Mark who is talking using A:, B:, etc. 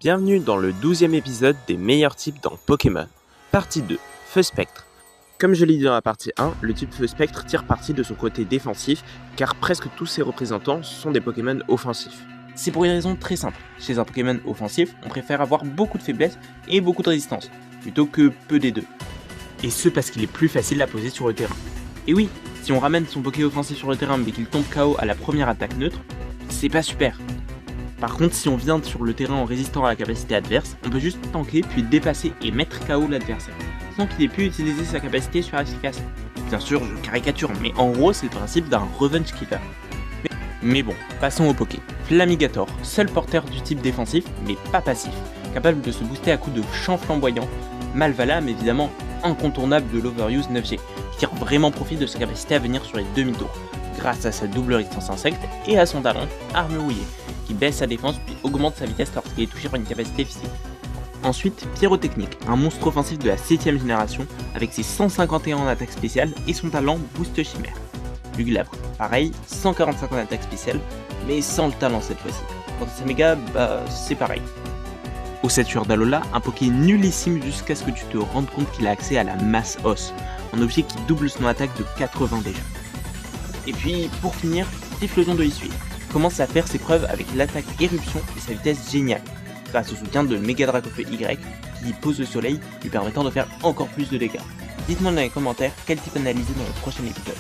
A: Bienvenue dans le 12e épisode des meilleurs types dans Pokémon. Partie 2, Feu Spectre. Comme je l'ai dit dans la partie 1, le type Feu Spectre tire parti de son côté défensif, car presque tous ses représentants sont des Pokémon offensifs. C'est pour une raison très simple. Chez un Pokémon offensif, on préfère avoir beaucoup de faiblesse et beaucoup de résistance, plutôt que peu des deux. Et ce parce qu'il est plus facile à poser sur le terrain. Et oui, si on ramène son Poké offensif sur le terrain mais qu'il tombe KO à la première attaque neutre, c'est pas super. Par contre, si on vient sur le terrain en résistant à la capacité adverse, on peut juste tanker puis dépasser et mettre KO l'adversaire, sans qu'il ait pu utiliser sa capacité super efficace. Bien sûr, je caricature, mais en gros, c'est le principe d'un revenge killer. Mais bon, passons au Poké. Flamigator, seul porteur du type défensif, mais pas passif, capable de se booster à coups de champ flamboyant. Malvalame, évidemment, incontournable de l'Overuse 9G, qui tire vraiment profit de sa capacité à venir sur les demi-tours, grâce à sa double résistance insecte et à son talent Armurier, qui baisse sa défense puis augmente sa vitesse lorsqu'il est touché par une capacité physique. Ensuite, Pyrotechnique, un monstre offensif de la 7ème génération, avec ses 151 en attaque spéciale et son talent Boost Chimère. Luglabre, pareil, 145 en attaque spéciale, mais sans le talent cette fois-ci. Quant à sa méga, c'est pareil. Ossature d'Alola, un Poké nullissime jusqu'à ce que tu te rendes compte qu'il a accès à la masse os, un objet qui double son attaque de 80 déjà. Et puis, pour finir, Typhlosion de Hisui commence à faire ses preuves avec l'attaque éruption et sa vitesse géniale, grâce au soutien de Mega Dracofeu Y qui pose le soleil, lui permettant de faire encore plus de dégâts. Dites-moi dans les commentaires quel type analyser dans le prochain épisode.